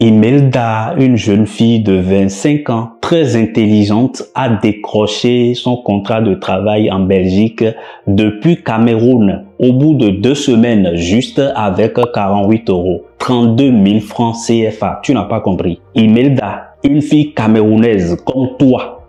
Imelda, une jeune fille de 25 ans, très intelligente, a décroché son contrat de travail en Belgique depuis Cameroun au bout de 2 semaines, juste avec 48 €, 32 000 francs CFA. Tu n'as pas compris. Imelda, une fille camerounaise comme toi,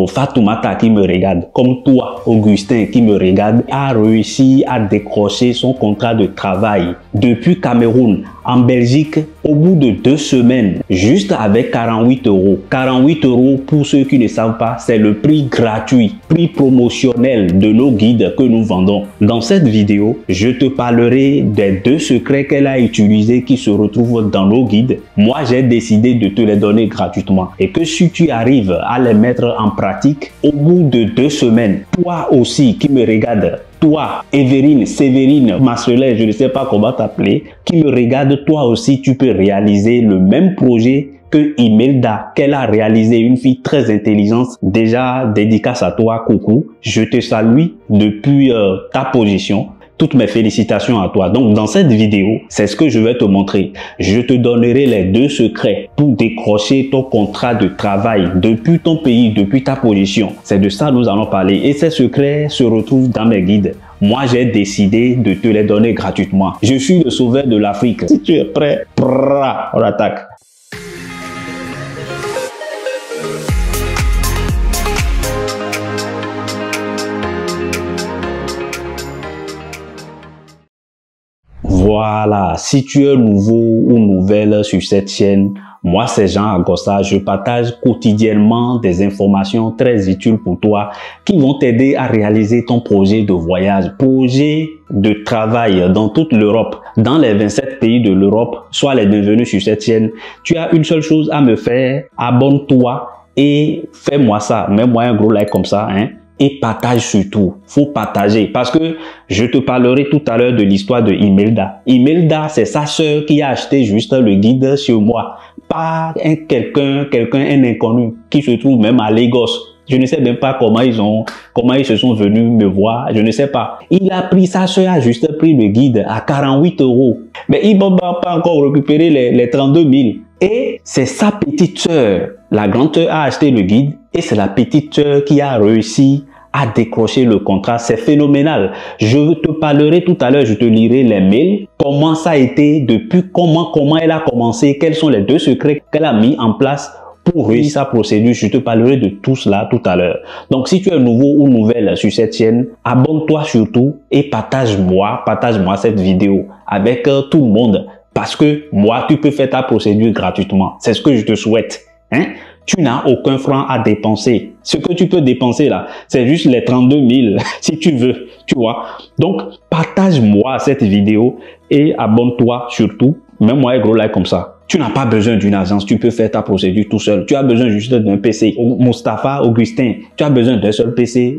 Fatoumata qui me regarde, comme toi, Augustin qui me regarde, a réussi à décrocher son contrat de travail depuis Cameroun en Belgique au bout de 2 semaines, juste avec 48 €. 48 €, pour ceux qui ne savent pas, c'est le prix gratuit, prix promotionnel de nos guides que nous vendons. Dans cette vidéo, je te parlerai des 2 secrets qu'elle a utilisés qui se retrouvent dans nos guides. Moi, j'ai décidé de te les donner gratuitement et que si tu arrives à les mettre en pratique, au bout de 2 semaines, toi aussi qui me regardes, toi, Evelyne, Séverine, Marcelin, je ne sais pas comment t'appeler, qui me regarde, toi aussi, tu peux réaliser le même projet que Imelda, qu'elle a réalisé, une fille très intelligente. Déjà, dédicace à toi, coucou. Je te salue depuis ta position. Toutes mes félicitations à toi. Donc, dans cette vidéo, c'est ce que je vais te montrer. Je te donnerai les 2 secrets pour décrocher ton contrat de travail depuis ton pays, depuis ta position. C'est de ça que nous allons parler. Et ces secrets se retrouvent dans mes guides. Moi, j'ai décidé de te les donner gratuitement. Je suis le sauveur de l'Afrique. Si tu es prêt, on attaque. Voilà, si tu es nouveau ou nouvelle sur cette chaîne, moi c'est Jean Agosta, je partage quotidiennement des informations très utiles pour toi qui vont t'aider à réaliser ton projet de voyage, projet de travail dans toute l'Europe, dans les 27 pays de l'Europe. Sois les bienvenus sur cette chaîne. Tu as une seule chose à me faire, abonne-toi et fais-moi ça, mets-moi un gros like comme ça, et partage surtout. Faut partager parce que je te parlerai tout à l'heure de l'histoire de Imelda. Imelda, c'est sa sœur qui a acheté juste le guide sur moi. Pas un inconnu qui se trouve même à Lagos. Je ne sais même pas comment ils se sont venus me voir. Je ne sais pas. Il a pris, sa sœur a juste pris le guide à 48 €. Mais il ne va pas encore récupérer les 32 000. Et c'est sa petite sœur. La grande sœur a acheté le guide et c'est la petite sœur qui a réussi à décrocher le contrat. C'est phénoménal. Je te parlerai tout à l'heure, je te lirai les mails, comment ça a été, depuis comment elle a commencé, quels sont les 2 secrets qu'elle a mis en place pour réussir sa procédure. Je te parlerai de tout cela tout à l'heure. Donc, si tu es nouveau ou nouvelle sur cette chaîne, abonne-toi surtout et partage-moi cette vidéo avec tout le monde. Parce que moi, tu peux faire ta procédure gratuitement. C'est ce que je te souhaite. Tu n'as aucun franc à dépenser. Ce que tu peux dépenser là, c'est juste les 32 000 si tu veux, tu vois. Donc, partage-moi cette vidéo et abonne-toi surtout. Mets-moi un gros like comme ça. Tu n'as pas besoin d'une agence, tu peux faire ta procédure tout seul. Tu as besoin juste d'un PC. Mustapha, Augustin, tu as besoin d'un seul PC,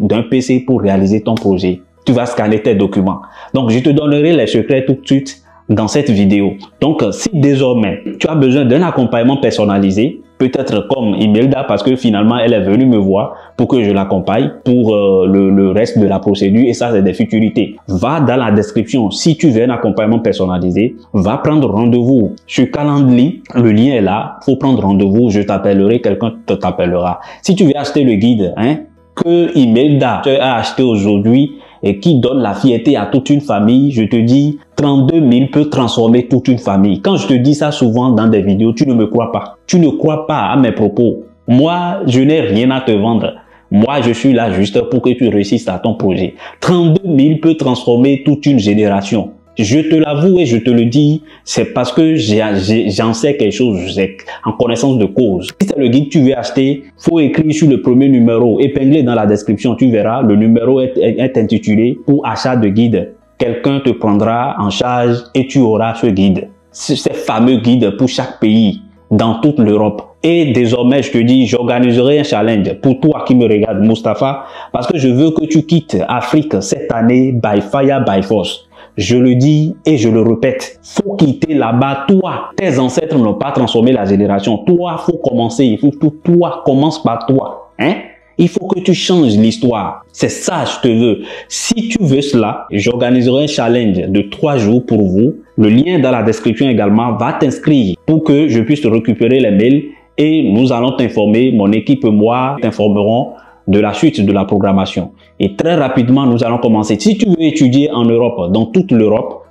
pour réaliser ton projet. Tu vas scanner tes documents. Donc, je te donnerai les secrets tout de suite dans cette vidéo. Donc, si désormais tu as besoin d'un accompagnement personnalisé, peut-être comme Imelda, parce que finalement elle est venue me voir pour que je l'accompagne pour le reste de la procédure, et ça c'est des futurités. Va dans la description, si tu veux un accompagnement personnalisé, va prendre rendez-vous sur Calendly, le lien est là, faut prendre rendez-vous, je t'appellerai, quelqu'un t'appellera. Si tu veux acheter le guide, que Imelda a acheté aujourd'hui, et qui donne la fierté à toute une famille, je te dis, 32 000 peut transformer toute une famille. Quand je te dis ça souvent dans des vidéos, tu ne me crois pas. Tu ne crois pas à mes propos. Moi, je n'ai rien à te vendre. Moi, je suis là juste pour que tu réussisses à ton projet. 32 000 peut transformer toute une génération. Je te l'avoue et je te le dis, c'est parce que j'en sais quelque chose, en connaissance de cause. Si c'est le guide que tu veux acheter, faut écrire sur le premier numéro, épinglé dans la description, tu verras, le numéro est intitulé pour achat de guide. Quelqu'un te prendra en charge et tu auras ce guide. Ces fameux guides pour chaque pays, dans toute l'Europe. Et désormais, je te dis, j'organiserai un challenge pour toi qui me regarde, Mustapha, parce que je veux que tu quittes Afrique cette année by fire, by force. Je le dis et je le répète, faut quitter là-bas. Toi, tes ancêtres n'ont pas transformé la génération. Toi, faut commencer. Il faut que toi, commence par toi. Il faut que tu changes l'histoire. C'est ça, je te veux. Si tu veux cela, j'organiserai un challenge de 3 jours pour vous. Le lien dans la description également, va t'inscrire pour que je puisse récupérer les mails et nous allons t'informer, mon équipe et moi t'informerons de la suite de la programmation. Et très rapidement, nous allons commencer. Si tu veux étudier en Europe, dans toute l'Europe,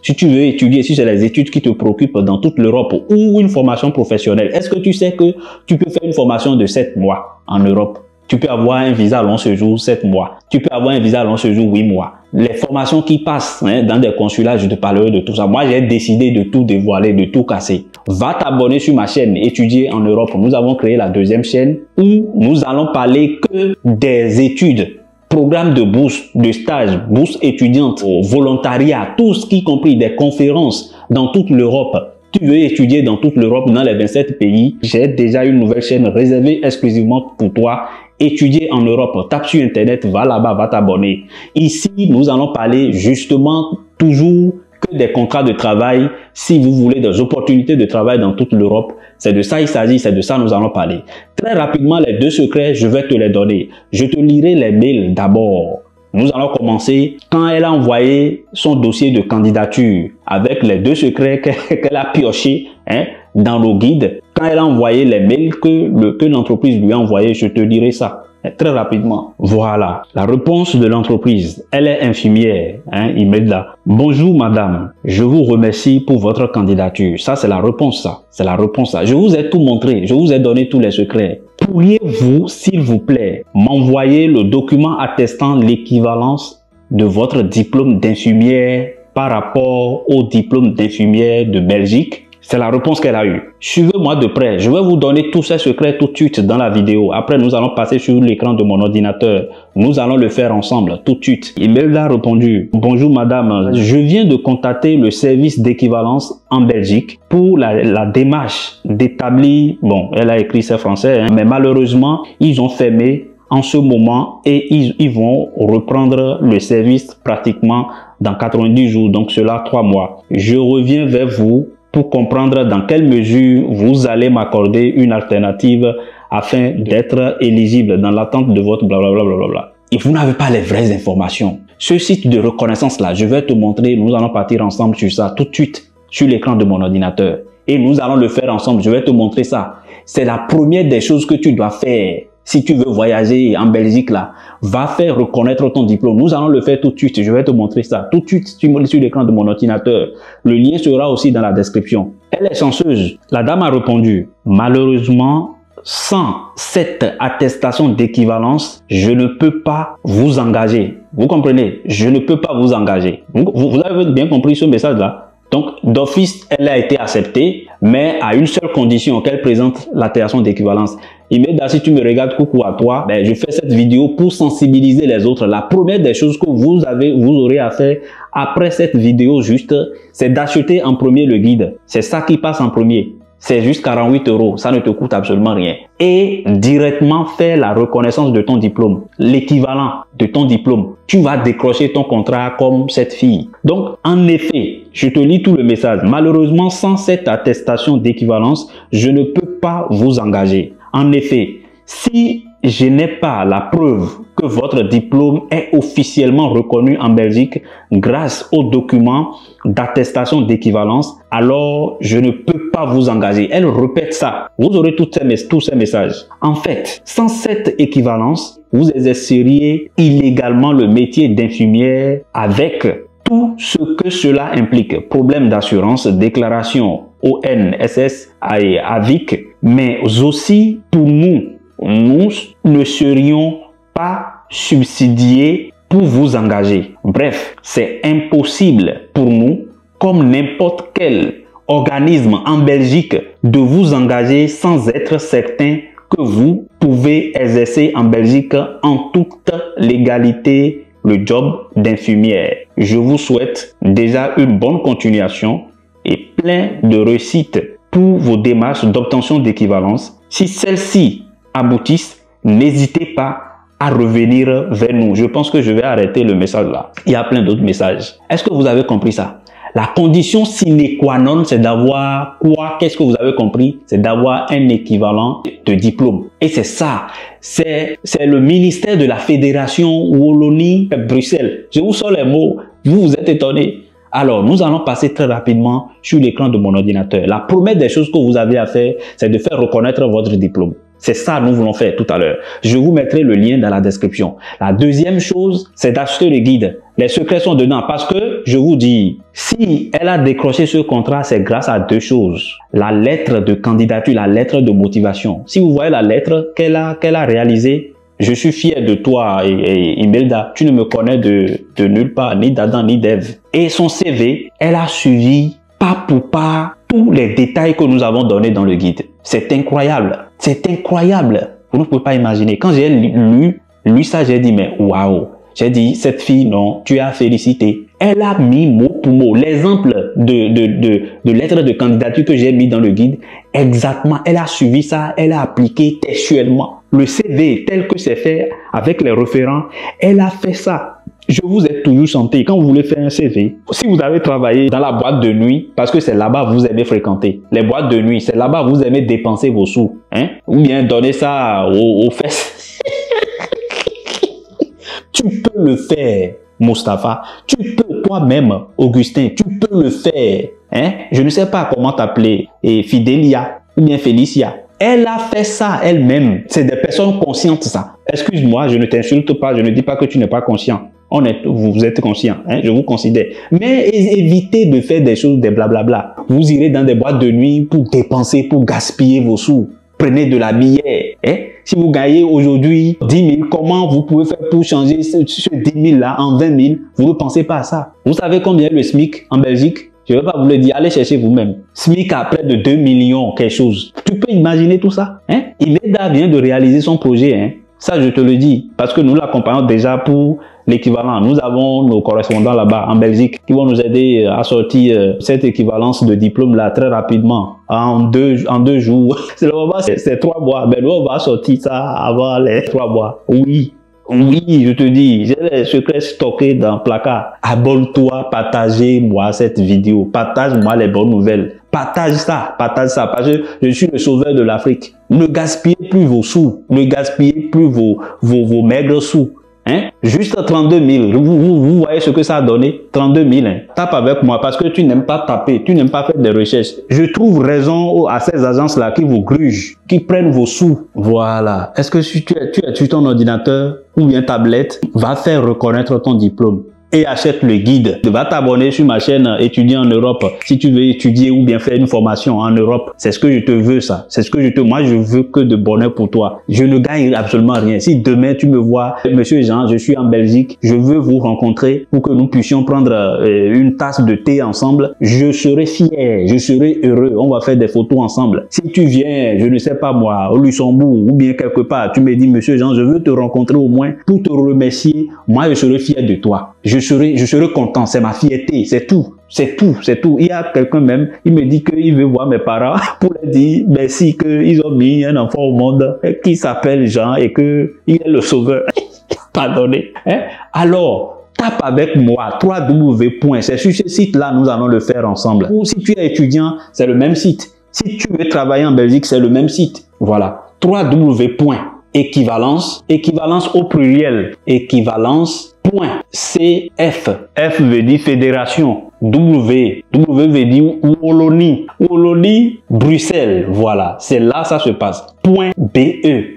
si tu veux étudier, si c'est les études qui te préoccupent dans toute l'Europe ou une formation professionnelle, est-ce que tu sais que tu peux faire une formation de 7 mois en Europe? Tu peux avoir un visa long séjour 7 mois. Tu peux avoir un visa long séjour 8 mois. Les formations qui passent dans des consulats, je te parlerai de tout ça. Moi, j'ai décidé de tout dévoiler, de tout casser. Va t'abonner sur ma chaîne Étudier en Europe. Nous avons créé la 2e chaîne où nous allons parler que des études, programmes de bourse, de stage, bourse étudiante, volontariat, tout ce qui compris des conférences dans toute l'Europe. Tu veux étudier dans toute l'Europe, dans les 27 pays. J'ai déjà une nouvelle chaîne réservée exclusivement pour toi. Étudier en Europe, tape sur internet, va là-bas, va t'abonner. Ici, nous allons parler justement toujours que des contrats de travail. Si vous voulez des opportunités de travail dans toute l'Europe, c'est de ça il s'agit, c'est de ça nous allons parler. Très rapidement, les 2 secrets, je vais te les donner. Je te lirai les mails d'abord. Nous allons commencer quand elle a envoyé son dossier de candidature avec les 2 secrets qu'elle a pioché dans nos guides. Quand elle a envoyé les mails que l'entreprise lui a envoyé, je te dirai ça très rapidement. Voilà, la réponse de l'entreprise. Elle est infirmière, Imelda. Bonjour madame, je vous remercie pour votre candidature. Ça, c'est la réponse, ça. C'est la réponse, ça. Je vous ai tout montré, je vous ai donné tous les secrets. Pourriez-vous, s'il vous plaît, m'envoyer le document attestant l'équivalence de votre diplôme d'infirmière par rapport au diplôme d'infirmière de Belgique? C'est la réponse qu'elle a eue. Suivez-moi de près. Je vais vous donner tous ces secrets tout de suite dans la vidéo. Après, nous allons passer sur l'écran de mon ordinateur. Nous allons le faire ensemble tout de suite. Imelda a répondu: bonjour madame, je viens de contacter le service d'équivalence en Belgique pour la démarche d'établir... Bon, elle a écrit c'est français, mais malheureusement, ils ont fermé en ce moment et ils vont reprendre le service pratiquement dans 90 jours, donc cela 3 mois. Je reviens vers vous pour comprendre dans quelle mesure vous allez m'accorder une alternative afin d'être éligible dans l'attente de votre blablabla. Bla. Et vous n'avez pas les vraies informations. Ce site de reconnaissance là, je vais te montrer, nous allons partir ensemble sur ça tout de suite sur l'écran de mon ordinateur. Et nous allons le faire ensemble, je vais te montrer ça. C'est la première des choses que tu dois faire. Si tu veux voyager en Belgique là, va faire reconnaître ton diplôme. Nous allons le faire tout de suite. Je vais te montrer ça tout de suite sur l'écran de mon ordinateur. Le lien sera aussi dans la description. Elle est chanceuse. La dame a répondu: malheureusement, sans cette attestation d'équivalence, je ne peux pas vous engager. Vous comprenez? Je ne peux pas vous engager. Vous avez bien compris ce message là? Donc, d'office, elle a été acceptée, mais à une seule condition, qu'elle présente l'attestation d'équivalence. Imelda, si tu me regardes, coucou à toi, je fais cette vidéo pour sensibiliser les autres. La première des choses que vous aurez à faire après cette vidéo juste, c'est d'acheter en premier le guide. C'est ça qui passe en premier. C'est juste 48 €. Ça ne te coûte absolument rien. Et directement faire la reconnaissance de ton diplôme. L'équivalent de ton diplôme. Tu vas décrocher ton contrat comme cette fille. Donc, en effet, je te lis tout le message. Malheureusement, sans cette attestation d'équivalence, je ne peux pas vous engager. En effet, si je n'ai pas la preuve que votre diplôme est officiellement reconnu en Belgique grâce au document d'attestation d'équivalence, alors je ne peux pas vous engager. Elle répète ça. Vous aurez tous ces messages. En fait, sans cette équivalence, vous exerceriez illégalement le métier d'infirmière avec tout ce que cela implique. Problème d'assurance, déclaration ONSS, AVIC, mais aussi pour nous ne serions pas subsidiés pour vous engager. Bref, c'est impossible pour nous, comme n'importe quel organisme en Belgique, de vous engager sans être certain que vous pouvez exercer en Belgique en toute légalité le job d'infirmière. Je vous souhaite déjà une bonne continuation et plein de réussite pour vos démarches d'obtention d'équivalence. Si celles-ci aboutissent, n'hésitez pas à revenir vers nous. Je pense que je vais arrêter le message là. Il y a plein d'autres messages. Est-ce que vous avez compris ça? La condition sine qua non, c'est d'avoir quoi? Qu'est-ce que vous avez compris? C'est d'avoir un équivalent de diplôme. Et c'est ça. C'est le ministère de la Fédération Wallonie-Bruxelles. Je vous sors les mots. Vous êtes étonnés. Alors, nous allons passer très rapidement sur l'écran de mon ordinateur. La première des choses que vous avez à faire, c'est de faire reconnaître votre diplôme. C'est ça que nous voulons faire tout à l'heure. Je vous mettrai le lien dans la description. La deuxième chose, c'est d'acheter le guide. Les secrets sont dedans parce que, je vous dis, si elle a décroché ce contrat, c'est grâce à deux choses. La lettre de candidature, la lettre de motivation. Si vous voyez la lettre qu'elle a réalisée, je suis fier de toi, Imelda. Tu ne me connais de nulle part, ni d'Adam, ni d'Ève. Et son CV, elle a suivi pas pour pas tous les détails que nous avons donnés dans le guide. C'est incroyable. C'est incroyable. Vous ne pouvez pas imaginer. Quand j'ai lu ça, j'ai dit, mais waouh. J'ai dit, cette fille, non, tu as félicité. Elle a mis mot pour mot l'exemple de lettre de candidature que j'ai mis dans le guide. Exactement. Elle a suivi ça. Elle a appliqué textuellement. Le CV tel que c'est fait avec les référents, elle a fait ça. Je vous ai toujours chanté, quand vous voulez faire un CV, si vous avez travaillé dans la boîte de nuit, parce que c'est là-bas que vous aimez fréquenter, les boîtes de nuit, c'est là-bas que vous aimez dépenser vos sous, hein? Ou bien donner ça aux fesses. Tu peux le faire, Mustapha. Tu peux toi-même, Augustin, tu peux le faire. Hein? Je ne sais pas comment t'appeler, Fidélia ou bien Félicia. Elle a fait ça elle-même. C'est des personnes conscientes, ça. Excuse-moi, je ne t'insulte pas, je ne dis pas que tu n'es pas conscient. Vous êtes conscient, hein, je vous considère. Mais évitez de faire des choses, des blablabla. Vous irez dans des boîtes de nuit pour dépenser, pour gaspiller vos sous. Prenez de la billet. Hein. Si vous gagnez aujourd'hui 10 000, comment vous pouvez faire pour changer ce 10 000 là en 20 000? Vous ne pensez pas à ça. Vous savez combien est le SMIC en Belgique? Je ne vais pas vous le dire, allez chercher vous-même. SMIC à près de 2 millions, quelque chose. Tu peux imaginer tout ça, hein? Imelda vient de réaliser son projet, hein? Ça, je te le dis, parce que nous l'accompagnons déjà pour l'équivalent. Nous avons nos correspondants là-bas en Belgique qui vont nous aider à sortir cette équivalence de diplôme-là très rapidement, en deux jours. C'est le moment, c'est 3 mois. Mais nous, on va sortir ça avant les 3 mois. Oui. Oui, je te dis, j'ai les secrets stockés dans le placard. Abonne-toi, partagez-moi cette vidéo. Partage-moi les bonnes nouvelles. Partage ça, parce que je suis le sauveur de l'Afrique. Ne gaspillez plus vos sous. Ne gaspillez plus vos maigres sous. Hein? Juste 32 000. Vous voyez ce que ça a donné? 32 000. Hein? Tape avec moi parce que tu n'aimes pas taper, tu n'aimes pas faire des recherches. Je trouve raison à ces agences-là qui vous grugent, qui prennent vos sous. Voilà. Est-ce que si tu as sur ton ordinateur ou bien tablette, va faire reconnaître ton diplôme et achète le guide. Va t'abonner sur ma chaîne Étudier en Europe si tu veux étudier ou bien faire une formation en Europe. C'est ce que je te veux, ça. C'est ce que moi je veux que de bonheur pour toi. Je ne gagne absolument rien. Si demain tu me vois, Monsieur Jean, je suis en Belgique, je veux vous rencontrer pour que nous puissions prendre une tasse de thé ensemble, je serai fier, je serai heureux. On va faire des photos ensemble. Si tu viens, je ne sais pas moi, au Luxembourg ou bien quelque part, tu me dis, Monsieur Jean, je veux te rencontrer au moins pour te remercier. Moi, je serai fier de toi. Je serai content, c'est ma fierté, c'est tout. Il y a quelqu'un même, il me dit qu'il veut voir mes parents pour leur dire merci qu'ils ont mis un enfant au monde qui s'appelle Jean et qu'il est le sauveur. Pardonnez. Hein? Alors, tape avec moi, www. C'est sur ce site-là, nous allons le faire ensemble. Ou si tu es étudiant, c'est le même site. Si tu veux travailler en Belgique, c'est le même site. Voilà. www. Équivalence au pluriel, équivalence. CF. F veut dire fédération. W veut dire Wallonie, Bruxelles. Voilà, c'est là ça se passe. .be,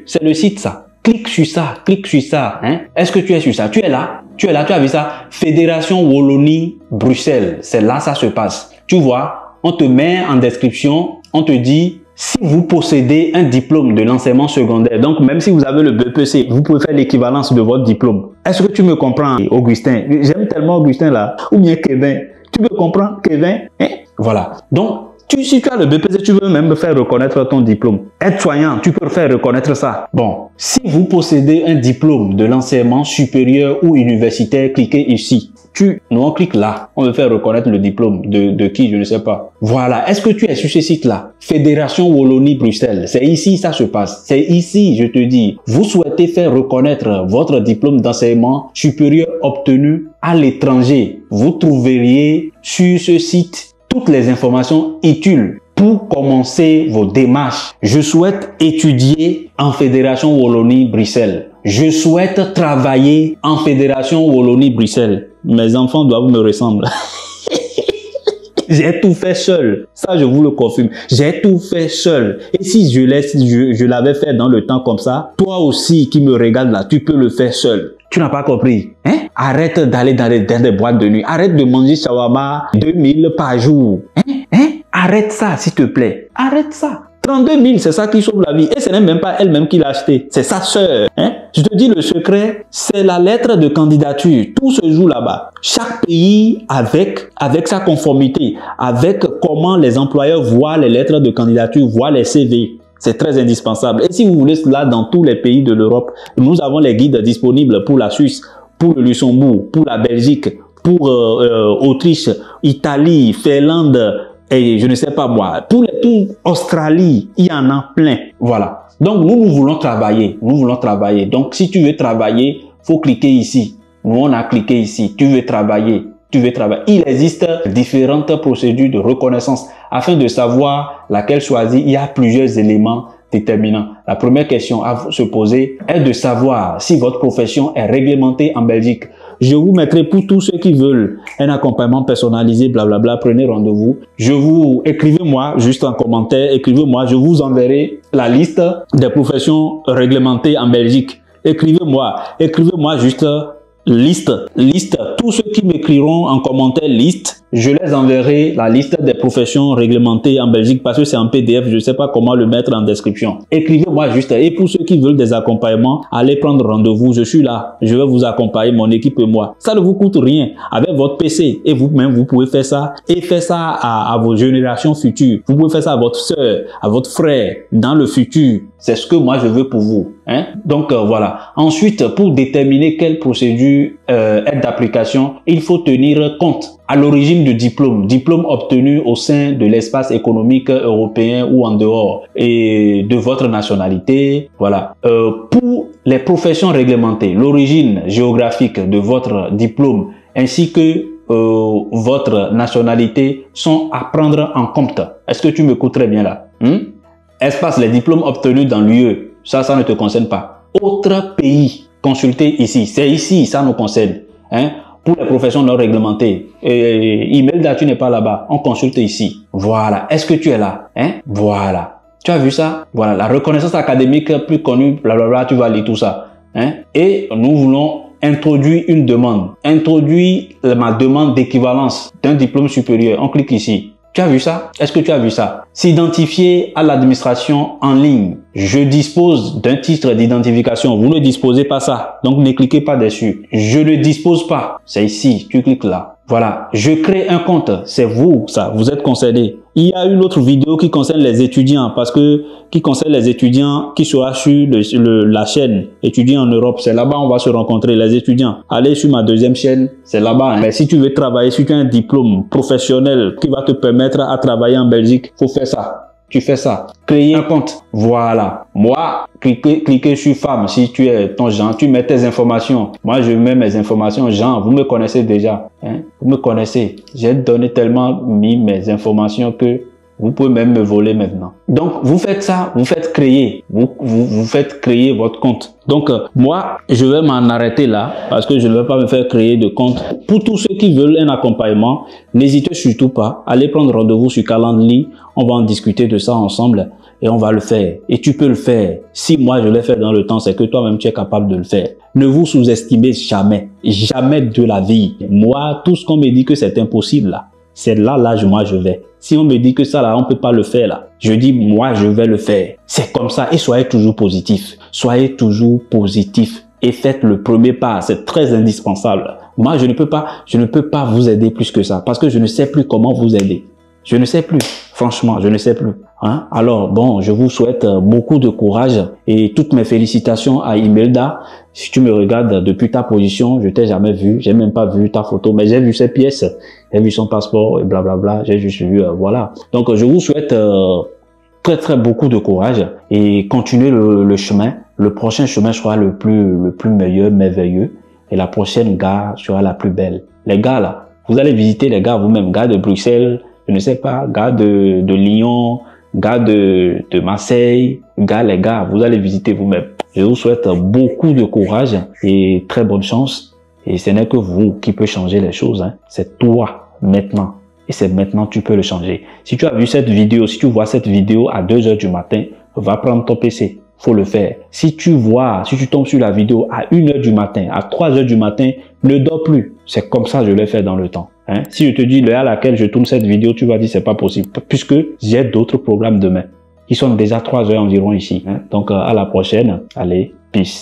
c'est le site ça. Clique sur ça. Hein? Est-ce que tu es sur ça? Tu es là, tu as vu ça? Fédération Wallonie, Bruxelles. C'est là ça se passe. Tu vois, on te met en description, on te dit si vous possédez un diplôme de l'enseignement secondaire, donc même si vous avez le BPC, vous pouvez faire l'équivalence de votre diplôme. Est-ce que tu me comprends, Augustin? J'aime tellement Augustin là. Ou bien Kevin. Tu me comprends, Kevin? Hein? Voilà. Donc, si tu as le BPC, tu veux même faire reconnaître ton diplôme. Aide-soignant, tu peux faire reconnaître ça. Bon, si vous possédez un diplôme de l'enseignement supérieur ou universitaire, cliquez ici. Nous on clique là, on veut faire reconnaître le diplôme de qui, je ne sais pas. Voilà, est-ce que tu es sur ce site-là? Fédération Wallonie-Bruxelles, c'est ici ça se passe. C'est ici, je te dis. Vous souhaitez faire reconnaître votre diplôme d'enseignement supérieur obtenu à l'étranger, vous trouveriez sur ce site toutes les informations utiles pour commencer vos démarches. Je souhaite étudier en Fédération Wallonie-Bruxelles. Je souhaite travailler en Fédération Wallonie-Bruxelles. Mes enfants doivent me ressembler. J'ai tout fait seul. Ça, je vous le confirme. J'ai tout fait seul. Et si je l'avais fait dans le temps comme ça, toi aussi qui me regardes là, tu peux le faire seul. Tu n'as pas compris, hein? Arrête d'aller dans des boîtes de nuit. Arrête de manger shawarma 2000 par jour. Arrête ça, s'il te plaît. Arrête ça. 32 000, c'est ça qui sauve la vie. Et ce n'est même pas elle-même qui l'a acheté. C'est sa sœur. Je te dis le secret, c'est la lettre de candidature. Tout se joue là-bas. Chaque pays avec sa conformité, avec comment les employeurs voient les lettres de candidature, voient les CV. C'est très indispensable. Et si vous voulez cela dans tous les pays de l'Europe, nous avons les guides disponibles pour la Suisse, pour le Luxembourg, pour la Belgique, pour Autriche, Italie, Finlande, et je ne sais pas moi, pour Australie, il y en a plein. Voilà. Donc, nous voulons travailler. Nous voulons travailler. Donc, si tu veux travailler, faut cliquer ici. Nous, on a cliqué ici. Tu veux travailler. Tu veux travailler. Il existe différentes procédures de reconnaissance. Afin de savoir laquelle choisir, il y a plusieurs éléments déterminants. La première question à se poser est de savoir si votre profession est réglementée en Belgique. Je vous mettrai pour tous ceux qui veulent un accompagnement personnalisé, blablabla, prenez rendez-vous. Écrivez-moi juste en commentaire, écrivez-moi, je vous enverrai la liste des professions réglementées en Belgique. Écrivez-moi juste liste. Tous ceux qui m'écriront en commentaire liste, je les enverrai la liste des professions réglementées en Belgique parce que c'est en PDF, je ne sais pas comment le mettre en description. Écrivez-moi juste. Et pour ceux qui veulent des accompagnements, allez prendre rendez-vous. Je suis là. Je vais vous accompagner, mon équipe et moi. Ça ne vous coûte rien. Avec votre PC et vous-même, vous pouvez faire ça et faire ça à vos générations futures. Vous pouvez faire ça à votre soeur, à votre frère, dans le futur. C'est ce que moi je veux pour vous. Donc voilà. Ensuite, pour déterminer quelle procédure est d'application, il faut tenir compte à l'origine du diplôme obtenu au sein de l'espace économique européen ou en dehors et de votre nationalité. Voilà. Pour les professions réglementées, l'origine géographique de votre diplôme ainsi que votre nationalité sont à prendre en compte. Est-ce que tu m'écoutes très bien là? Espace, les diplômes obtenus dans l'UE, ça ne te concerne pas. Autre pays, consultez ici. C'est ici, ça nous concerne. Pour les professions non réglementées. Imelda, tu n'es pas là-bas. On consulte ici. Voilà. Est-ce que tu es là? Voilà. Tu as vu ça? Voilà. La reconnaissance académique plus connue, blablabla, tu vas lire tout ça. Et nous voulons introduire une demande. Introduire ma demande d'équivalence d'un diplôme supérieur. On clique ici. Tu as vu ça? Est-ce que tu as vu ça? S'identifier à l'administration en ligne. Je dispose d'un titre d'identification. Vous ne disposez pas ça. Donc, ne cliquez pas dessus. Je ne dispose pas. C'est ici. Tu cliques là. Voilà. Je crée un compte. C'est vous, ça. Vous êtes concerné. Il y a une autre vidéo qui concerne les étudiants qui concerne les étudiants qui sera sur la chaîne étudiants en Europe. C'est là-bas on va se rencontrer, les étudiants. Allez sur ma deuxième chaîne. C'est là-bas. Mais si tu veux travailler, si tu as un diplôme professionnel qui va te permettre à travailler en Belgique, faut faire ça. Tu fais ça. Créer un compte. Voilà. Moi, cliquez sur femme si tu es ton genre. Tu mets tes informations. Moi, je mets mes informations genre. Vous me connaissez déjà. Vous me connaissez. J'ai tellement mis mes informations que vous pouvez même me voler maintenant. Donc, vous faites ça. Vous faites créer. Vous faites créer votre compte. Donc, moi, je vais m'en arrêter là parce que je ne vais pas me faire créer de compte. Pour tous ceux qui veulent un accompagnement, n'hésitez surtout pas. Allez prendre rendez-vous sur Calendly. On va en discuter de ça ensemble et on va le faire. Et tu peux le faire. Si moi, je l'ai fait dans le temps, c'est que toi-même, tu es capable de le faire. Ne vous sous-estimez jamais. Jamais de la vie. Moi, tout ce qu'on me dit que c'est impossible là, c'est là, moi, je vais. Si on me dit que ça là, on peut pas le faire là, je dis moi, je vais le faire. C'est comme ça et soyez toujours positif. Soyez toujours positif et faites le premier pas. C'est très indispensable. Moi, je ne peux pas vous aider plus que ça parce que je ne sais plus comment vous aider. Je ne sais plus. Franchement, je ne sais plus. Alors, bon, je vous souhaite beaucoup de courage et toutes mes félicitations à Imelda. Si tu me regardes depuis ta position, je t'ai jamais vu. J'ai même pas vu ta photo, mais j'ai vu ses pièces. J'ai vu son passeport et blablabla. J'ai juste vu, voilà. Donc, je vous souhaite très beaucoup de courage et continuez le chemin. Le prochain chemin sera le plus meilleur, merveilleux. et la prochaine gare sera la plus belle. Les gars là, vous allez visiter les gares vous-même, gare de Bruxelles, je ne sais pas, gare de Lyon, gare de Marseille, les gars, vous allez visiter vous-même. Je vous souhaite beaucoup de courage et très bonne chance. Et ce n'est que vous qui peut changer les choses, hein. C'est toi maintenant. Et c'est maintenant que tu peux le changer. Si tu as vu cette vidéo, si tu vois cette vidéo à 2 heures du matin, va prendre ton PC. Faut le faire. Si tu tombes sur la vidéo à 1 heure du matin, à 3 heures du matin, ne dors plus. C'est comme ça que je l'ai fait dans le temps. Hein? Si je te dis l'heure à laquelle je tourne cette vidéo, tu vas dire c'est pas possible. Puisque j'ai d'autres programmes demain. Ils sont déjà 3 heures environ ici. Hein? Donc à la prochaine. Allez, peace.